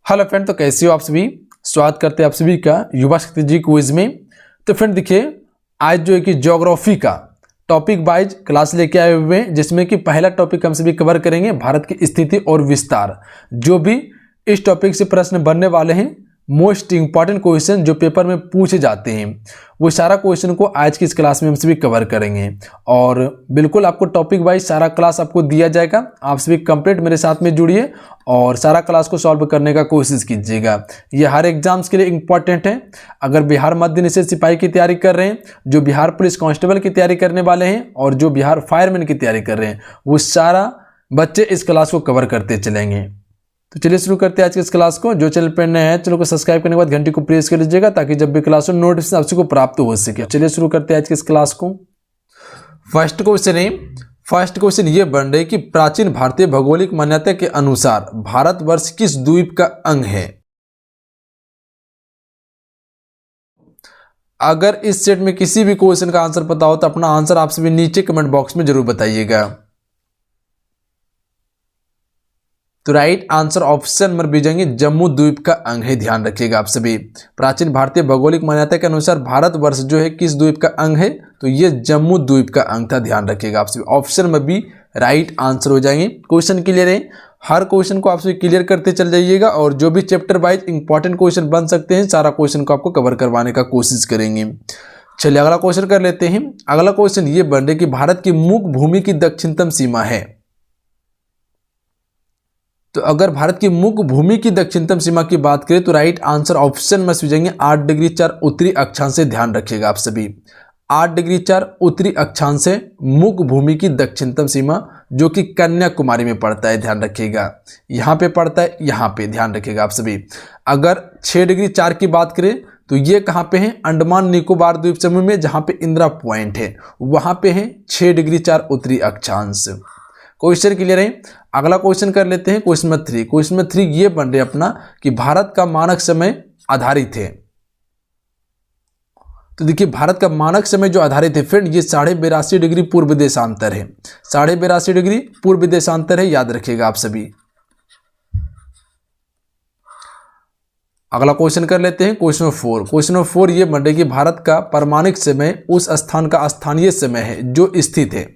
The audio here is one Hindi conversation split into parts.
हेलो फ्रेंड, तो कैसे हो आप सभी। स्वागत करते हैं आप सभी का युवा शक्ति जी क्विज में। तो फ्रेंड देखिए, आज जो है कि ज्योग्राफी का टॉपिक वाइज क्लास लेके आए हुए हैं, जिसमें कि पहला टॉपिक हम सभी कवर करेंगे भारत की स्थिति और विस्तार। जो भी इस टॉपिक से प्रश्न बनने वाले हैं, मोस्ट इंपॉर्टेंट क्वेश्चन जो पेपर में पूछे जाते हैं, वो सारा क्वेश्चन को आज की इस क्लास में हम सभी कवर करेंगे। और बिल्कुल आपको टॉपिक वाइज सारा क्लास आपको दिया जाएगा। आप सभी कंप्लीट मेरे साथ में जुड़िए और सारा क्लास को सॉल्व करने का कोशिश कीजिएगा। ये हर एग्जाम्स के लिए इंपॉर्टेंट है। अगर बिहार मध्य निषेध सिपाही की तैयारी कर रहे हैं, जो बिहार पुलिस कांस्टेबल की तैयारी करने वाले हैं और जो बिहार फायरमैन की तैयारी कर रहे हैं, वो सारा बच्चे इस क्लास को कवर करते चलेंगे। तो चलिए शुरू करते हैं आज की इस क्लास को। जो चैनल पर नए हैं, चैनल को सब्सक्राइब करने के बाद घंटी को प्रेस कर लीजिएगा, ताकि जब भी क्लास हो नोटिफिकेशन आप सबको प्राप्त हो सके। चलिए शुरू करते हैं आज की इस क्लास को। फर्स्ट क्वेश्चन ये बन रही कि प्राचीन भारतीय भौगोलिक मान्यता के अनुसार भारतवर्ष किस द्वीप का अंग है। अगर इस सेट में किसी भी क्वेश्चन का आंसर पता हो तो अपना आंसर आप सभी नीचे कमेंट बॉक्स में जरूर बताइएगा। तो right answer option number B जाएंगे, जम्मू द्वीप का अंग है। ध्यान रखिएगा आप सभी, प्राचीन भारतीय भौगोलिक मान्यता के अनुसार भारतवर्ष जो है किस द्वीप का अंग है, तो ये जम्मू द्वीप का अंग था। ध्यान रखिएगा आप सभी, option number B right answer हो जाएंगे। क्वेश्चन क्लियर है, हर क्वेश्चन को आप सभी क्लियर करते चल जाइएगा और जो भी चैप्टर वाइज इंपॉर्टेंट क्वेश्चन बन सकते हैं, सारा क्वेश्चन को आपको कवर करवाने का कोशिश करेंगे। चलिए अगला क्वेश्चन कर लेते हैं। अगला क्वेश्चन ये बन रहा है कि भारत की मुख्य भूमि की दक्षिणतम सीमा है। तो अगर भारत की मुख्य भूमि की दक्षिणतम सीमा की बात करें तो राइट आंसर ऑप्शन में जाएंगे 8 डिग्री 4 उत्तरी अक्षांश से। ध्यान रखिएगा आप सभी, 8 डिग्री 4 उत्तरी अक्षांश से मुख्य भूमि की दक्षिणतम सीमा, जो कि कन्याकुमारी में पड़ता है। ध्यान रखिएगा, यहाँ पे पड़ता है, यहाँ पे ध्यान रखिएगा आप सभी। अगर 6 डिग्री 4 की बात करें तो ये कहाँ पे है, अंडमान निकोबार द्वीप समूह में, जहाँ पे इंदिरा पॉइंट है, वहाँ पे है 6 डिग्री 4 उत्तरी अक्षांश। क्वेश्चन क्लियर है। अगला क्वेश्चन कर लेते हैं क्वेश्चन नंबर 3। क्वेश्चन नंबर 3 ये बन रहे अपना कि भारत का मानक समय आधारित है। तो देखिए, भारत का मानक समय जो आधारित है फ्रेंड, ये 82.5 डिग्री पूर्व देशांतर है। 82.5 डिग्री पूर्व देशांतर है, याद रखिएगा आप सभी। अगला क्वेश्चन कर लेते हैं क्वेश्चन नंबर 4। क्वेश्चन नंबर 4 ये बन रहे कि भारत का परमाणिक समय उस स्थान का स्थानीय समय है जो स्थित है।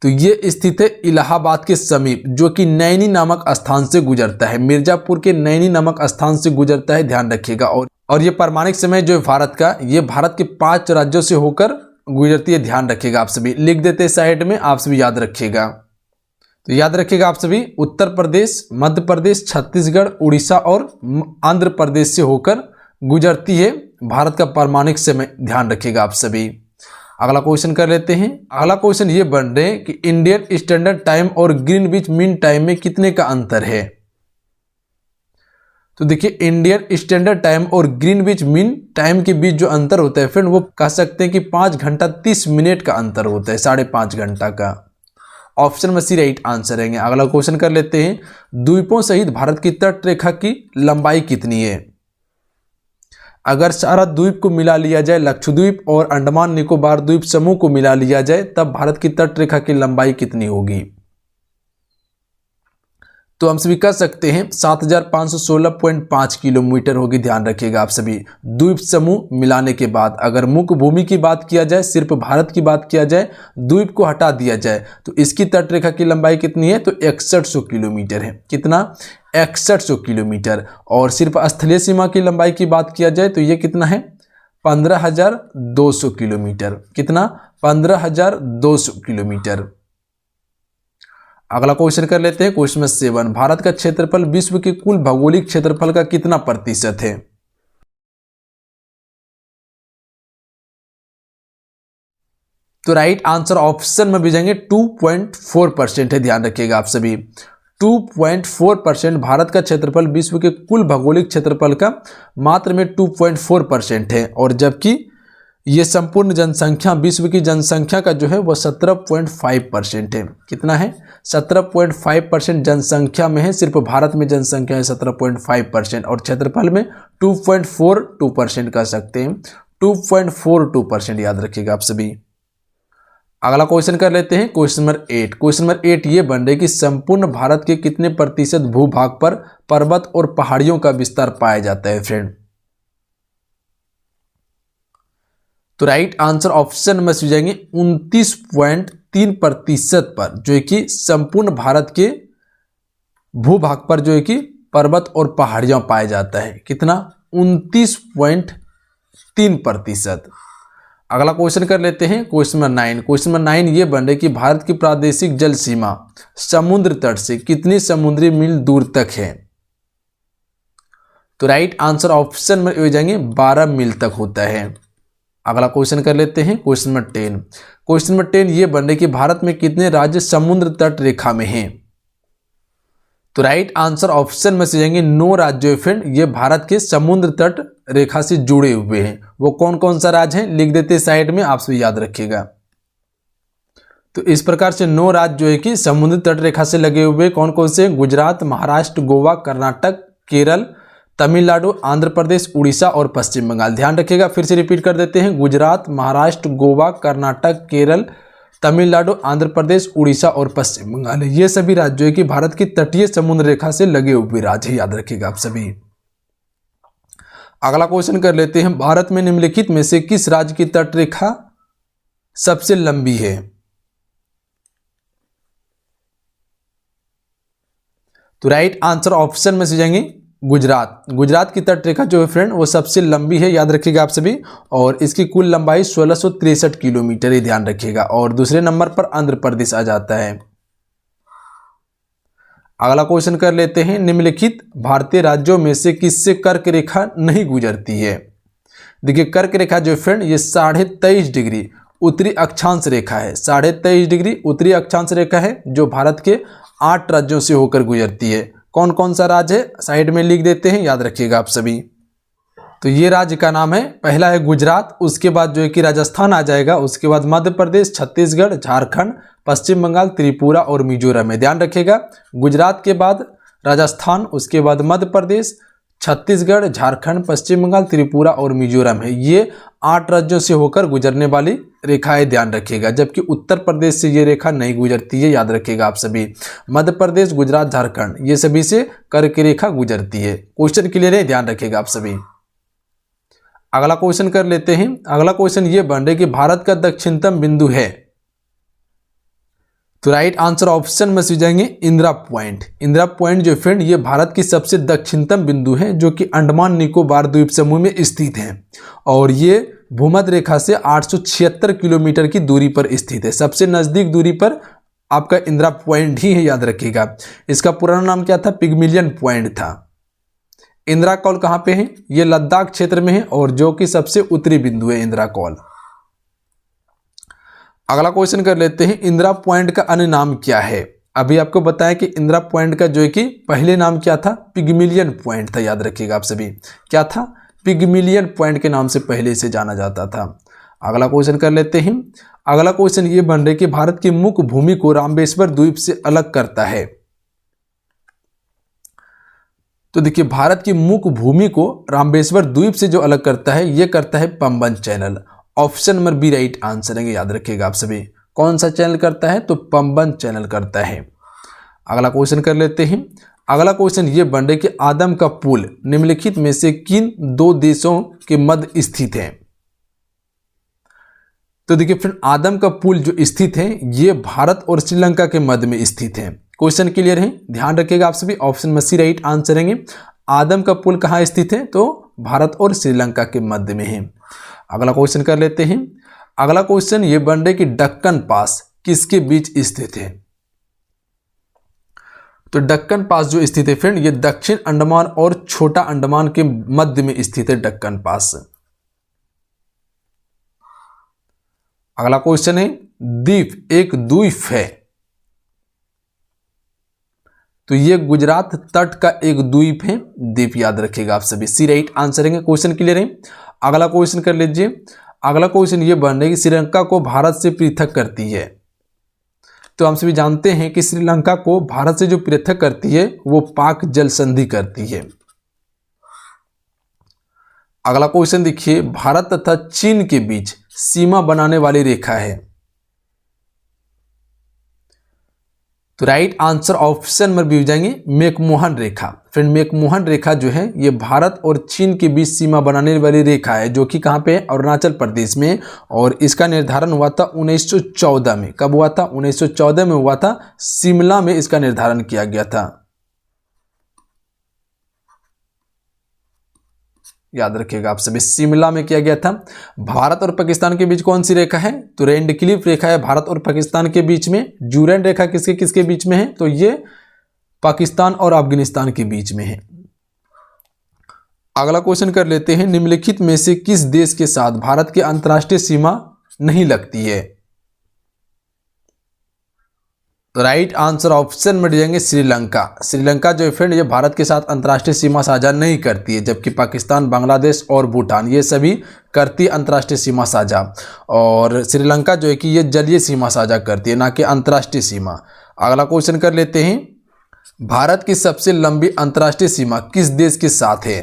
तो ये स्थित है इलाहाबाद के समीप, जो कि नैनी नामक स्थान से गुजरता है। मिर्जापुर के नैनी नामक स्थान से गुजरता है, ध्यान रखिएगा। और ये परमाणिक समय जो है भारत का, ये भारत के 5 राज्यों से होकर गुजरती है। ध्यान रखिएगा आप सभी, लिख देते हैं साइड में, आप सभी याद रखिएगा। तो याद रखिएगा आप सभी, उत्तर प्रदेश, मध्य प्रदेश, छत्तीसगढ़, उड़ीसा और आंध्र प्रदेश से होकर गुजरती है भारत का परमाणिक समय। ध्यान रखिएगा आप सभी। अगला क्वेश्चन कर लेते हैं। अगला क्वेश्चन ये बन रहे हैं कि इंडियन स्टैंडर्ड टाइम और ग्रीनविच मीन टाइम में कितने का अंतर है। तो देखिए, इंडियन स्टैंडर्ड टाइम और ग्रीनविच मीन टाइम के बीच जो अंतर होता है फ्रेंड, वो कह सकते हैं कि 5 घंटा 30 मिनट का अंतर होता है, 5.5 घंटा का। ऑप्शन में सी राइट आंसर रहेंगे। अगला क्वेश्चन कर लेते हैं, द्वीपों सहित भारत की तट रेखा की लंबाई कितनी है। अगर सारा द्वीप को मिला लिया जाए, लक्षद्वीप और अंडमान निकोबार द्वीप समूह को मिला लिया जाए, तब भारत की तट रेखा की लंबाई कितनी होगी। तो हम सभी कह सकते हैं 7516.5 किलोमीटर होगी। ध्यान रखिएगा आप सभी, द्वीप समूह मिलाने के बाद। अगर मुख्य भूमि की बात किया जाए, सिर्फ भारत की बात किया जाए, द्वीप को हटा दिया जाए, तो इसकी तट रेखा की लंबाई कितनी है, तो 6100 किलोमीटर है। कितना, 6100 किलोमीटर। और सिर्फ स्थलीय सीमा की लंबाई की बात किया जाए तो ये कितना है, 15200 किलोमीटर। कितना, 15200 किलोमीटर। अगला क्वेश्चन कर लेते हैं क्वेश्चन नंबर 7। भारत का क्षेत्रफल विश्व के कुल भौगोलिक क्षेत्रफल का कितना प्रतिशत है। तो राइट आंसर ऑप्शन में भी जाएंगे 2.4% है। ध्यान रखिएगा आप सभी, 2.4% भारत का क्षेत्रफल विश्व के कुल भौगोलिक क्षेत्रफल का मात्र में 2.4% है। और जबकि ये संपूर्ण जनसंख्या, विश्व की जनसंख्या का जो है वह 17.5% है। कितना है, 17.5% जनसंख्या में है। सिर्फ भारत में जनसंख्या है 17.5% और क्षेत्रफल में 2.42% कह सकते हैं, 2.42%। याद रखिएगा आप सभी। अगला क्वेश्चन कर लेते हैं क्वेश्चन नंबर 8। क्वेश्चन नंबर 8 ये बन रही कि संपूर्ण भारत के कितने प्रतिशत भूभाग पर पर्वत और पहाड़ियों का विस्तार पाया जाता है फ्रेंड। तो राइट आंसर ऑप्शन में हो जाएंगे 29.3% पर, जो है कि संपूर्ण भारत के भूभाग पर जो है कि पर्वत और पहाड़ियां पाया जाता है। कितना? 29.3%। अगला क्वेश्चन कर लेते हैं क्वेश्चन नंबर 9। क्वेश्चन नंबर 9 ये बन रही कि भारत की प्रादेशिक जल सीमा समुद्र तट से कितनी समुद्री मील दूर तक है। तो राइट आंसर ऑप्शन में हो जाएंगे 12 मील तक होता है। अगला क्वेश्चन कर लेते हैं क्वेश्चन नंबर 10। क्वेश्चन नंबर 10 ये बन रही कि भारत में कितने राज्य समुद्र तट रेखा में हैं। तो राइट आंसर ऑप्शन में से जाएंगे 9 राज्य फ्रेंड, ये भारत के समुद्र तट रेखा से जुड़े हुए हैं। वो कौन कौन सा राज्य है लिख देते साइड में, आप सभी याद रखिएगा। तो इस प्रकार से 9 राज्य जो है कि समुद्र तट रेखा से लगे हुए, कौन कौन से? गुजरात, महाराष्ट्र, गोवा, कर्नाटक, केरल, तमिलनाडु, आंध्र प्रदेश, उड़ीसा और पश्चिम बंगाल। ध्यान रखिएगा, फिर से रिपीट कर देते हैं। गुजरात, महाराष्ट्र, गोवा, कर्नाटक, केरल, तमिलनाडु, आंध्र प्रदेश, उड़ीसा और पश्चिम बंगाल। ये सभी राज्य है कि भारत की तटीय समुद्र रेखा से लगे हुए राज्य, याद रखिएगा आप सभी। अगला क्वेश्चन कर लेते हैं, भारत में निम्नलिखित में से किस राज्य की तट रेखा सबसे लंबी है। तो राइट आंसर ऑप्शन में से जाएंगे गुजरात। गुजरात की तट रेखा जो है फ्रेंड वो सबसे लंबी है, याद रखिएगा आप सभी, और इसकी कुल लंबाई 1663 किलोमीटर ही, ध्यान रखिएगा। और दूसरे नंबर पर आंध्र प्रदेश आ जाता है। अगला क्वेश्चन कर लेते हैं, निम्नलिखित भारतीय राज्यों में से किससे कर्क रेखा नहीं गुजरती है। देखिए कर्क रेखा जो फ्रेंड ये 23.5 डिग्री उत्तरी अक्षांश रेखा है। 23.5 डिग्री उत्तरी अक्षांश रेखा है जो भारत के 8 राज्यों से होकर गुजरती है। कौन कौन सा राज्य है साइड में लिख देते हैं, याद रखिएगा आप सभी। तो ये राज्य का नाम है, पहला है गुजरात, उसके बाद जो है कि राजस्थान आ जाएगा, उसके बाद मध्य प्रदेश, छत्तीसगढ़, झारखंड, पश्चिम बंगाल, त्रिपुरा और मिजोरम है। ध्यान रखिएगा, गुजरात के बाद राजस्थान, उसके बाद मध्य प्रदेश, छत्तीसगढ़, झारखंड, पश्चिम बंगाल, त्रिपुरा और मिजोरम है। ये 8 राज्यों से होकर गुजरने वाली रेखाएं, ध्यान रखिएगा। जबकि उत्तर प्रदेश से ये रेखा नहीं गुजरती है, याद रखिएगा आप सभी। मध्य प्रदेश, गुजरात, झारखंड ये सभी से कर्क रेखा गुजरती है। क्वेश्चन क्लियर है, ध्यान रखिएगा आप सभी। अगला क्वेश्चन कर लेते हैं। अगला क्वेश्चन ये बन रहा है कि भारत का दक्षिणतम बिंदु है। तो राइट आंसर ऑप्शन में से जाएंगे इंदिरा पॉइंट। इंदिरा पॉइंट जो फ्रेंड ये भारत की सबसे दक्षिणतम बिंदु है, जो कि अंडमान निकोबार द्वीप समूह में स्थित है, और ये भूमध्य रेखा से 876 किलोमीटर की दूरी पर स्थित है। सबसे नजदीक दूरी पर आपका इंदिरा पॉइंट ही है, याद रखिएगा। इसका पुराना नाम क्या था? पिग्मिलियन पॉइंट था। इंदिरा कॉल कहाँ पे है? ये लद्दाख क्षेत्र में है, और जो कि सबसे उत्तरी बिंदु है इंदिरा कॉल। अगला क्वेश्चन कर लेते हैं, इंदिरा पॉइंट का अन्य नाम क्या है। अभी आपको बताया कि इंदिरा पॉइंट का जो है कि पहले नाम क्या था? पिग्मिलियन पॉइंट था, याद रखिएगा आप सभी। क्या था? पिग्मिलियन पॉइंट के नाम से पहले से जाना जाता था। अगला क्वेश्चन कर लेते हैं। अगला क्वेश्चन ये बन रहा है कि भारत की मुख्य भूमि को रामेश्वर द्वीप से अलग करता है। तो देखिए भारत की मुख्य भूमि को रामेश्वर द्वीप से जो अलग करता है, ये करता है Pamban channel. Option number B right answer है, याद रखिएगा आप सभी। कौन सा चैनल करता है? तो पंबन चैनल करता है। अगला क्वेश्चन कर लेते हैं। अगला क्वेश्चन ये बन रहा है कि आदम का पुल निम्नलिखित में से किन 2 देशों के मध्य स्थित है। तो देखिए फ्रेंड आदम का पुल जो स्थित है ये भारत और श्रीलंका के मध्य में स्थित है। क्वेश्चन क्लियर है, ध्यान रखिएगा आप सभी। ऑप्शन में सी राइट आंसर है। आदम का पुल कहाँ स्थित है? तो भारत और श्रीलंका के मध्य में है। अगला क्वेश्चन कर लेते हैं। अगला क्वेश्चन ये बन रहा है कि दक्कन पास किसके बीच स्थित है। तो दक्कन पास जो स्थित है फ्रेंड ये दक्षिण अंडमान और छोटा अंडमान के मध्य में स्थित है दक्कन पास। अगला क्वेश्चन है, द्वीप एक द्वीप है। तो ये गुजरात तट का एक द्वीप है, द्वीप, याद रखिएगा आप सभी। सी राइट आंसर है। क्वेश्चन क्लियर है। अगला क्वेश्चन कर लीजिए। अगला क्वेश्चन ये बन रहा है कि श्रीलंका को भारत से पृथक करती है। तो हम सभी जानते हैं कि श्रीलंका को भारत से जो पृथक करती है वो पाक जल संधि करती है। अगला क्वेश्चन देखिए, भारत तथा चीन के बीच सीमा बनाने वाली रेखा है। तो right answer option number B हो जाएंगे मैकमोहन रेखा। फ्रेंड मैकमोहन रेखा जो है ये भारत और चीन के बीच सीमा बनाने वाली रेखा है, जो कि कहाँ पे है, अरुणाचल प्रदेश में। और इसका निर्धारण हुआ था 1914 में। कब हुआ था? 1914 में हुआ था, शिमला में इसका निर्धारण किया गया था। याद रखिएगा आप सभी, शिमला में किया गया था। भारत और पाकिस्तान के बीच कौन सी रेखा है? तो रेडक्लिफ रेखा है भारत और पाकिस्तान के बीच में। ड्यूरेंट रेखा किसके किसके बीच में है? तो ये पाकिस्तान और अफगानिस्तान के बीच में है। अगला क्वेश्चन कर लेते हैं, निम्नलिखित में से किस देश के साथ भारत की अंतर्राष्ट्रीय सीमा नहीं लगती है? तो राइट आंसर ऑप्शन में जाएंगे श्रीलंका। श्रीलंका जो है फ्रेंड ये भारत के साथ अंतर्राष्ट्रीय सीमा साझा नहीं करती है, जबकि पाकिस्तान, बांग्लादेश और भूटान ये सभी करती है अंतर्राष्ट्रीय सीमा साझा। और श्रीलंका जो है कि ये जलीय सीमा साझा करती है, ना कि अंतर्राष्ट्रीय सीमा। अगला क्वेश्चन कर लेते हैं, भारत की सबसे लंबी अंतर्राष्ट्रीय सीमा किस देश के साथ है?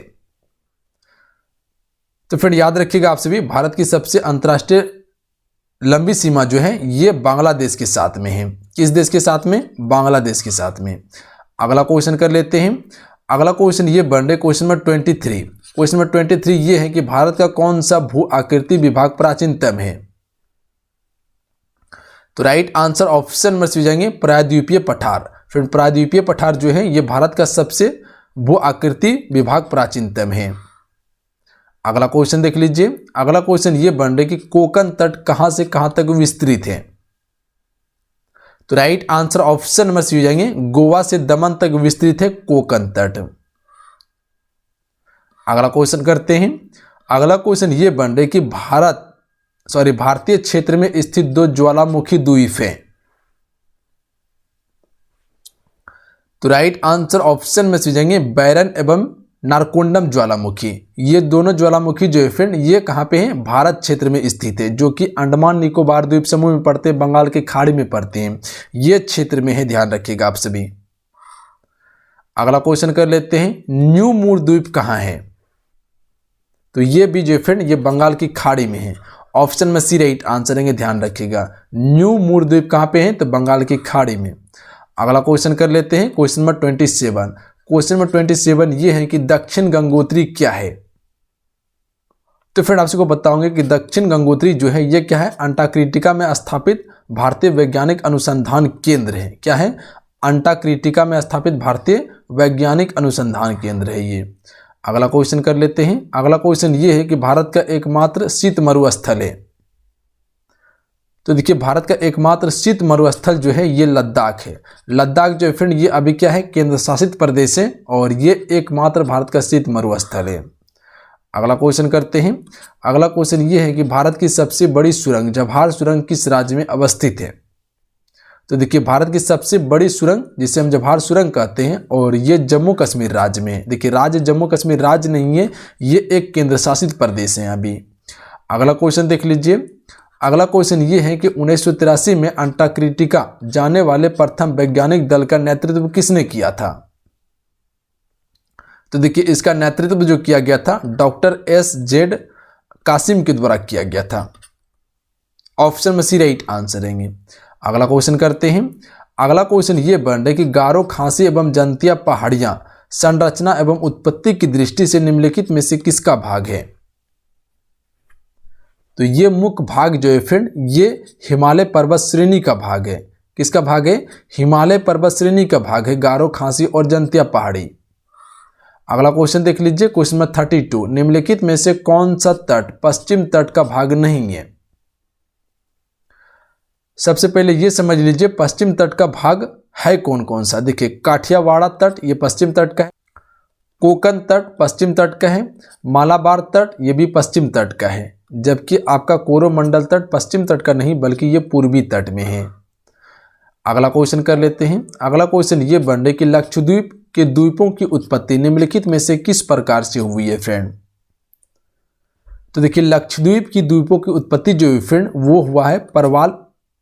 तो फ्रेंड याद रखिएगा आप सभी, भारत की सबसे अंतर्राष्ट्रीय लंबी सीमा जो है ये बांग्लादेश के साथ में है। किस देश के साथ में? बांग्लादेश के साथ में। अगला क्वेश्चन कर लेते हैं। अगला क्वेश्चन ये बन रहे क्वेश्चन नंबर 23। क्वेश्चन नंबर 23 ये है कि भारत का कौन सा भू आकृति विभाग प्राचीनतम है? तो राइट आंसर ऑप्शन में हो जाएंगे प्रायद्वीपीय पठार। फिर प्रायद्वीपीय पठार जो है ये भारत का सबसे भू आकृति विभाग प्राचीनतम है। अगला क्वेश्चन देख लीजिए। अगला क्वेश्चन ये बन रहे कि कोंकण तट कहां से कहां तक विस्तृत है? तो right answer option number C हो जाएंगे गोवा से दमन तक विस्तृत है कोंकण तट। अगला क्वेश्चन करते हैं। अगला क्वेश्चन ये बन रहे कि भारतीय क्षेत्र में स्थित दो ज्वालामुखी द्वीप हैं। तो राइट आंसर ऑप्शन में से हो जाएंगे बैरन एवं नारकोंडम ज्वालामुखी। ये दोनों ज्वालामुखी जो है फ्रेंड ये कहाँ पे हैं? भारत क्षेत्र में स्थित है, जो कि अंडमान निकोबार द्वीप समूह में पड़ते हैं, बंगाल के खाड़ी में पड़ते हैं, ये क्षेत्र में है, ध्यान रखिएगा आप सभी। अगला क्वेश्चन कर लेते हैं, न्यू मूर द्वीप कहाँ है? तो ये भी जो है फ्रेंड ये बंगाल की खाड़ी में है। ऑप्शन में सी राइट आंसर है, ध्यान रखिएगा। न्यू मूर द्वीप कहाँ पे है? तो बंगाल की खाड़ी में। अगला क्वेश्चन कर लेते हैं, क्वेश्चन नंबर 27। क्वेश्चन नंबर 27 ये है कि दक्षिण गंगोत्री क्या है? तो फ्रेंड आपसे को बताऊंगे कि दक्षिण गंगोत्री जो है ये क्या है? अंटार्कटिका में स्थापित भारतीय वैज्ञानिक अनुसंधान केंद्र है। क्या है? अंटार्कटिका में स्थापित भारतीय वैज्ञानिक अनुसंधान केंद्र है ये। अगला क्वेश्चन कर लेते हैं। अगला क्वेश्चन ये है कि भारत का एकमात्र शीत मरुस्थल है। तो देखिए भारत का एकमात्र शीत मरुस्थल जो है ये लद्दाख है। लद्दाख जो है फ्रेंड ये अभी क्या है? केंद्र शासित प्रदेश है और ये एकमात्र भारत का शीत मरुस्थल है। अगला क्वेश्चन करते हैं। अगला क्वेश्चन ये है कि भारत की सबसे बड़ी सुरंग जवाहर सुरंग किस राज्य में अवस्थित है? तो देखिए भारत की सबसे बड़ी सुरंग जिसे हम जवाहर सुरंग कहते हैं और ये जम्मू कश्मीर राज्य में। देखिए राज्य जम्मू कश्मीर राज्य नहीं है, ये एक केंद्र शासित प्रदेश है अभी। अगला क्वेश्चन देख लीजिए। अगला क्वेश्चन ये है कि 1983 में अंटार्कटिका जाने वाले प्रथम वैज्ञानिक दल का नेतृत्व किसने किया था? तो देखिए इसका नेतृत्व जो किया गया था डॉक्टर S.Z. कासिम के द्वारा किया गया था। ऑप्शन में सी राइट आंसर रहेंगे। अगला क्वेश्चन करते हैं। अगला क्वेश्चन ये बन रहा है कि गारो, खासी एवं जंतिया पहाड़ियां संरचना एवं उत्पत्ति की दृष्टि से निम्नलिखित में से किसका भाग है? तो ये मुख्य भाग जो है फ्रेंड ये हिमालय पर्वत श्रेणी का भाग है। किसका भाग है? हिमालय पर्वत श्रेणी का भाग है गारो, खासी और जंतिया पहाड़ी। अगला क्वेश्चन देख लीजिए। क्वेश्चन नंबर 32 निम्नलिखित में से कौन सा तट पश्चिम तट का भाग नहीं है? सबसे पहले ये समझ लीजिए पश्चिम तट का भाग है कौन कौन सा। देखिए काठियावाड़ तट ये पश्चिम तट का है, कोंकण तट पश्चिम तट का है, मालाबार तट ये भी पश्चिम तट का है, जबकि आपका कोरोमंडल तट पश्चिम तट का नहीं बल्कि ये पूर्वी तट में है। अगला क्वेश्चन कर लेते हैं। अगला क्वेश्चन ये बन रहे कि लक्षद्वीप के द्वीपों की उत्पत्ति निम्नलिखित में से किस प्रकार से हुई है फ्रेंड? तो देखिए लक्षद्वीप की द्वीपों की उत्पत्ति जो है फ्रेंड वो हुआ है परवाल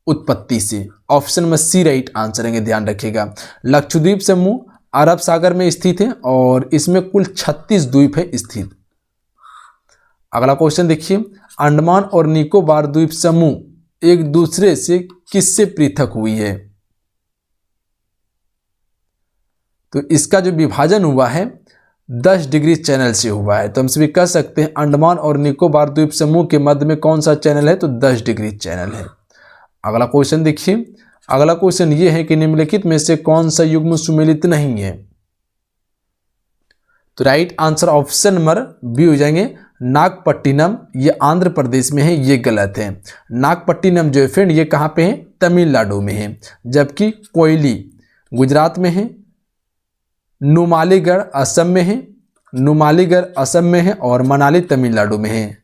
उत्पत्ति से। ऑप्शन में सी राइट आंसर है, ध्यान रखिएगा। लक्षद्वीप समूह अरब सागर में स्थित है और इसमें कुल 36 द्वीप है स्थित। अगला क्वेश्चन देखिए। अंडमान और निकोबार द्वीप समूह एक दूसरे से किससे पृथक हुई है? तो इसका जो विभाजन हुआ है 10 डिग्री चैनल से हुआ है। तो हम सभी कह सकते हैं अंडमान और निकोबार द्वीप समूह के मध्य में कौन सा चैनल है, तो 10 डिग्री चैनल है। अगला क्वेश्चन देखिए, अगला क्वेश्चन ये है कि निम्नलिखित में से कौन सा युग्म सुमेलित नहीं है। तो right answer option number B हो जाएंगे नागपट्टिनम, ये आंध्र प्रदेश में है, ये गलत है। नागपट्टिनम जो है फ्रेंड ये कहाँ पे है, तमिलनाडु में है, जबकि कोयली गुजरात में है, नुमालीगढ़ असम में है, नुमालीगढ़ असम में है और मनाली तमिलनाडु में है।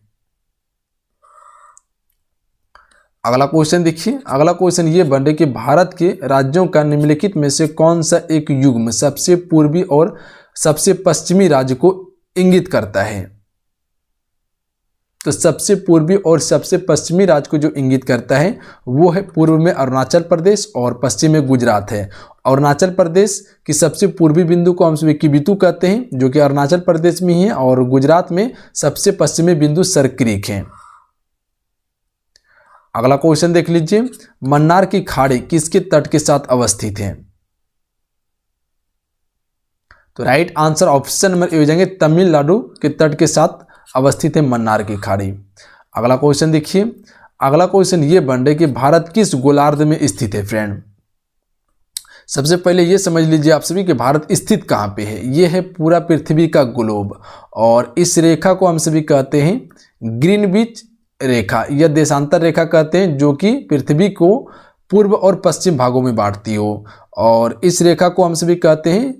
अगला क्वेश्चन देखिए, अगला क्वेश्चन ये बन रहा है कि भारत के राज्यों का निम्नलिखित में से कौन सा एक युग्म सबसे पूर्वी और सबसे पश्चिमी राज्य को इंगित करता है। तो सबसे पूर्वी और सबसे पश्चिमी राज्य को जो इंगित करता है वो है पूर्व में अरुणाचल प्रदेश और पश्चिम में गुजरात है। अरुणाचल प्रदेश की सबसे पूर्वी बिंदु को हम सभी किबिथु कहते हैं, जो कि अरुणाचल प्रदेश में ही है, और गुजरात में सबसे पश्चिमी बिंदु सरक्रीक है। अगला क्वेश्चन देख लीजिए, मन्नार की खाड़ी किसके तट के साथ अवस्थित है। तो right answer option number A हो जाएंगे तमिलनाडु के तट के साथ अवस्थित है मन्नार की खाड़ी। अगला क्वेश्चन देखिए, अगला क्वेश्चन ये बन रहा है कि भारत किस गोलार्ध में स्थित है फ्रेंड। सबसे पहले ये समझ लीजिए आप सभी कि भारत स्थित कहाँ पे है। ये है पूरा पृथ्वी का ग्लोब, और इस रेखा को हम सभी कहते हैं ग्रीनविच रेखा या देशांतर रेखा कहते हैं, जो कि पृथ्वी को पूर्व और पश्चिम भागों में बांटती हो। और इस रेखा को हम सभी कहते हैं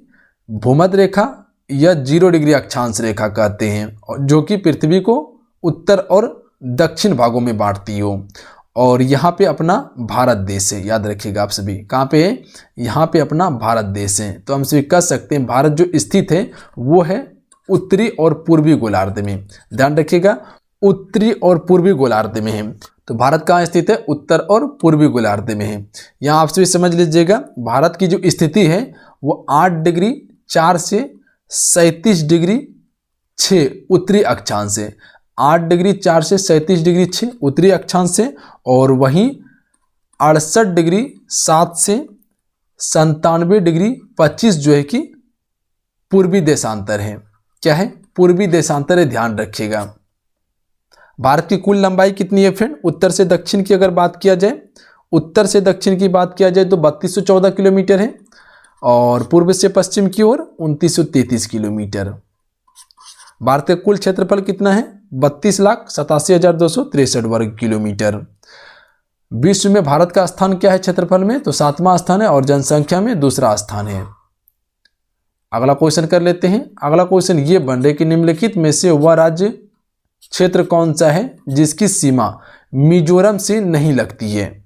भूमध्य रेखा या 0 डिग्री अक्षांश रेखा कहते हैं, जो कि पृथ्वी को उत्तर और दक्षिण भागों में बांटती हो। और यहाँ पे अपना भारत देश है, याद रखिएगा आप सभी, कहाँ पे है, यहाँ पे अपना भारत देश है। तो हम सभी कह सकते हैं भारत जो स्थित है वो है उत्तरी और पूर्वी गोलार्ध में। ध्यान रखिएगा, उत्तरी और पूर्वी गोलार्ध में है। तो भारत कहाँ स्थित है, उत्तर और पूर्वी गोलार्ध में है। यहाँ आप सभी समझ लीजिएगा भारत की जो स्थिति है वो 8 डिग्री 4 से 37 डिग्री 6 उत्तरी अक्षांश है। 8 डिग्री 4 से 37 डिग्री 6 उत्तरी अक्षांश से, और वहीं 68 डिग्री 7 से 97 डिग्री 25 जो है कि पूर्वी देशांतर है। क्या है, पूर्वी देशांतर है, ध्यान रखिएगा। भारत की कुल लंबाई कितनी है फ्रेंड, उत्तर से दक्षिण की अगर बात किया जाए, उत्तर से दक्षिण की बात किया जाए तो 3214 किलोमीटर है, और पूर्व से पश्चिम की ओर 2933 किलोमीटर। भारत का कुल क्षेत्रफल कितना है, 32,87,263 वर्ग किलोमीटर। विश्व में भारत का स्थान क्या है क्षेत्रफल में, तो 7वां स्थान है, और जनसंख्या में दूसरा स्थान है। अगला क्वेश्चन कर लेते हैं। अगला क्वेश्चन ये बन रहा है कि निम्नलिखित में से वह राज्य क्षेत्र कौन सा है जिसकी सीमा मिजोरम से नहीं लगती है।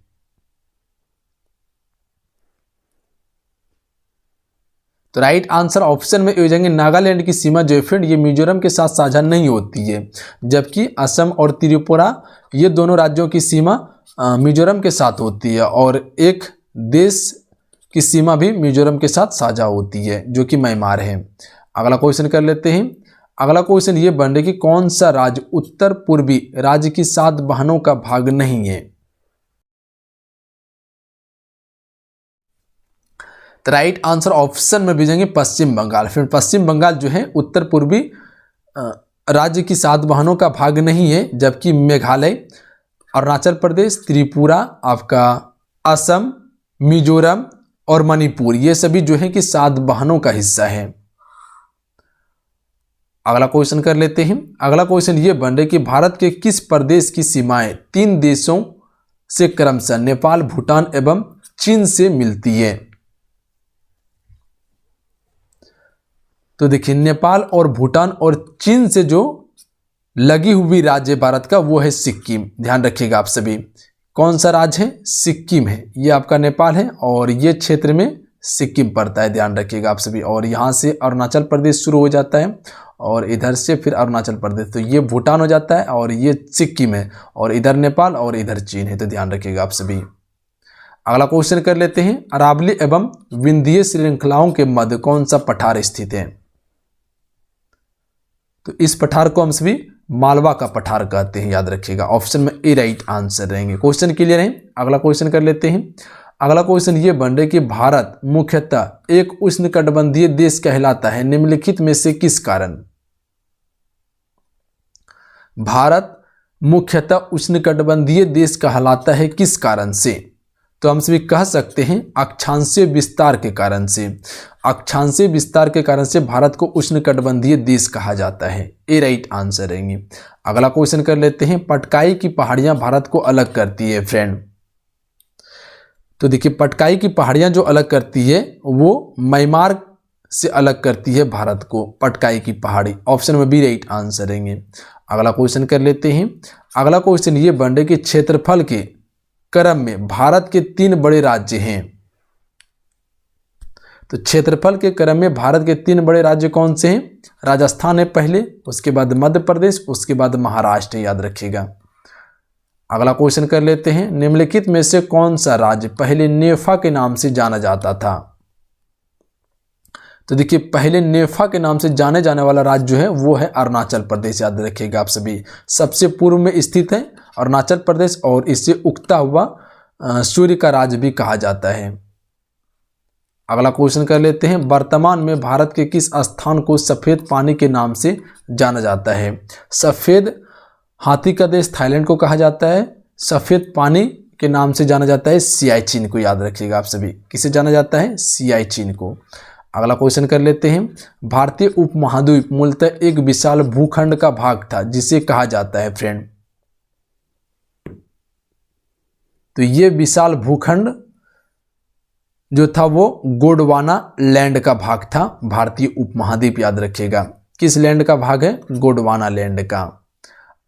तो राइट आंसर ऑप्शन में हो जाएंगे नागालैंड की सीमा जो है फ्रेंड ये मिजोरम के साथ साझा नहीं होती है, जबकि असम और त्रिपुरा ये दोनों राज्यों की सीमा मिजोरम के साथ होती है, और एक देश की सीमा भी मिजोरम के साथ साझा होती है जो कि म्यांमार है। अगला क्वेश्चन कर लेते हैं। अगला क्वेश्चन ये बन रहा है कि कौन सा राज्य उत्तर पूर्वी राज्य की 7 बहनों का भाग नहीं है। तो राइट आंसर ऑप्शन में भेजेंगे पश्चिम बंगाल। फिर पश्चिम बंगाल जो है उत्तर पूर्वी राज्य की 7 बहनों का भाग नहीं है, जबकि मेघालय, अरुणाचल प्रदेश, त्रिपुरा, आपका असम, मिजोरम और मणिपुर ये सभी जो है कि 7 बहनों का हिस्सा है। अगला क्वेश्चन कर लेते हैं। अगला क्वेश्चन ये बन रहा है कि भारत के किस प्रदेश की सीमाएं 3 देशों से क्रमशः नेपाल, भूटान एवं चीन से मिलती है। तो देखिए नेपाल और भूटान और चीन से जो लगी हुई राज्य भारत का वो है सिक्किम। ध्यान रखिएगा आप सभी, कौन सा राज्य है, सिक्किम है। ये आपका नेपाल है और ये क्षेत्र में सिक्किम पड़ता है, ध्यान रखिएगा आप सभी। और यहाँ से अरुणाचल प्रदेश शुरू हो जाता है और इधर से फिर अरुणाचल प्रदेश, तो ये भूटान हो जाता है और ये सिक्किम है, और इधर नेपाल और इधर चीन है। तो ध्यान रखिएगा आप सभी। अगला क्वेश्चन कर लेते हैं। अरावली एवं विंध्य श्रृंखलाओं के मध्य कौन सा पठार स्थित है। तो इस पठार को हम सभी मालवा का पठार कहते हैं, याद रखिएगा। ऑप्शन में ए राइट आंसर रहेंगे। क्वेश्चन क्लियर है। अगला क्वेश्चन कर लेते हैं। अगला क्वेश्चन ये बन रहा है कि भारत मुख्यतः एक उष्णकटिबंधीय देश कहलाता है निम्नलिखित में से किस कारण। भारत मुख्यतः उष्णकटिबंधीय देश कहलाता है किस कारण से। तो हम सभी कह सकते हैं अक्षांशीय विस्तार के कारण से। अक्षांशीय विस्तार के कारण से भारत को उष्णकटिबंधीय देश कहा जाता है। ए राइट आंसर रहेंगे। अगला क्वेश्चन कर लेते हैं, पटकाई की पहाड़ियां भारत को अलग करती है फ्रेंड। तो देखिए पटकाई की पहाड़ियां जो अलग करती है वो म्यांमार से अलग करती है भारत को, पटकाई की पहाड़ी। ऑप्शन में बी राइट आंसर रहेंगे। अगला क्वेश्चन कर लेते हैं। अगला क्वेश्चन ये बन रहा है कि क्षेत्रफल के क्रम में भारत के 3 बड़े राज्य हैं। तो क्षेत्रफल के क्रम में भारत के 3 बड़े राज्य कौन से हैं। राजस्थान है पहले, उसके बाद मध्य प्रदेश, उसके बाद महाराष्ट्र, याद रखिएगा। अगला क्वेश्चन कर लेते हैं, निम्नलिखित में से कौन सा राज्य पहले नेफा के नाम से जाना जाता था। तो देखिए पहले नेफा के नाम से जाने जाने वाला राज्य जो है वो है अरुणाचल प्रदेश, याद रखिएगा आप सभी। सबसे पूर्व में स्थित है अरुणाचल प्रदेश और इसे उगता हुआ सूर्य का राज्य भी कहा जाता है। अगला क्वेश्चन कर लेते हैं, वर्तमान में भारत के किस स्थान को सफेद पानी के नाम से जाना जाता है। सफेद हाथी का देश थाईलैंड को कहा जाता है। सफेद पानी के नाम से जाना जाता है सियाचिन को, याद रखिएगा आप सभी। किसे जाना जाता है, सियाचिन को। अगला क्वेश्चन कर लेते हैं, भारतीय उपमहाद्वीप मूलतः एक विशाल भूखंड का भाग था जिसे कहा जाता है फ्रेंड। तो ये विशाल भूखंड जो था वो गोंडवाना लैंड का भाग था, भारतीय उपमहाद्वीप, याद रखिएगा। किस लैंड का भाग है, गोंडवाना लैंड का।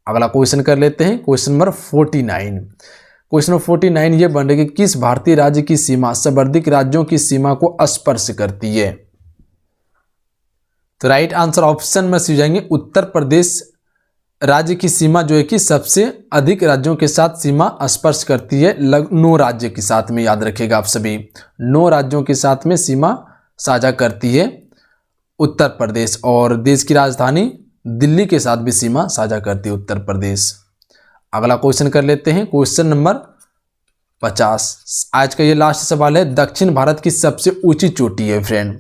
अगला क्वेश्चन कर लेते हैं, क्वेश्चन नंबर 49। क्वेश्चन 49 ये बन रहा है कि किस भारतीय राज्य की सीमा संवर्धित राज्यों की सीमा को स्पर्श करती है। तो राइट आंसर ऑप्शन में से जाएंगे उत्तर प्रदेश राज्य की सीमा जो है कि सबसे अधिक राज्यों के साथ सीमा स्पर्श करती है, 9 राज्य के साथ में, याद रखिएगा आप सभी। 9 राज्यों के साथ में सीमा साझा करती है उत्तर प्रदेश, और देश की राजधानी दिल्ली के साथ भी सीमा साझा करती है उत्तर प्रदेश। अगला क्वेश्चन कर लेते हैं, क्वेश्चन नंबर 50। आज का ये लास्ट सवाल है, दक्षिण भारत की सबसे ऊंची चोटी है फ्रेंड।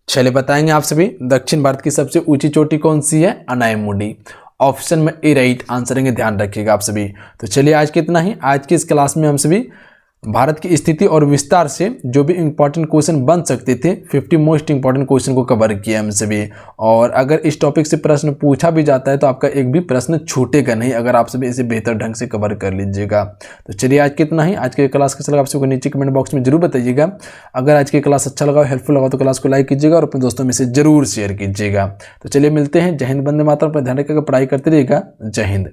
चलिए बताएंगे आप सभी, दक्षिण भारत की सबसे ऊंची चोटी कौन सी है, अनायमुडी। ऑप्शन में ए राइट आंसर है, ध्यान रखिएगा आप सभी। तो चलिए आज कितना ही, आज की इस क्लास में हम सभी भारत की स्थिति और विस्तार से जो भी इंपॉर्टेंट क्वेश्चन बन सकते थे 50 मोस्ट इंपॉर्टेंट क्वेश्चन को कवर किया हम सभी। और अगर इस टॉपिक से प्रश्न पूछा भी जाता है तो आपका एक भी प्रश्न छूटेगा नहीं अगर आप सभी इसे बेहतर ढंग से कवर कर लीजिएगा। तो चलिए आज कितना ही, आज के क्लास कैसा लगा आप सबको नीचे कमेंट बॉक्स में जरूर बताइएगा। अगर आज की क्लास अच्छा लगा, हेल्पफुल लगा तो क्लास को लाइक कीजिएगा और अपने दोस्तों में से जरूर शेयर कीजिएगा। तो चलिए मिलते हैं, जय हिंद, वंदे मातरम। पर ध्यान रखिएगा, पढ़ाई करते रहिएगा। जय हिंद।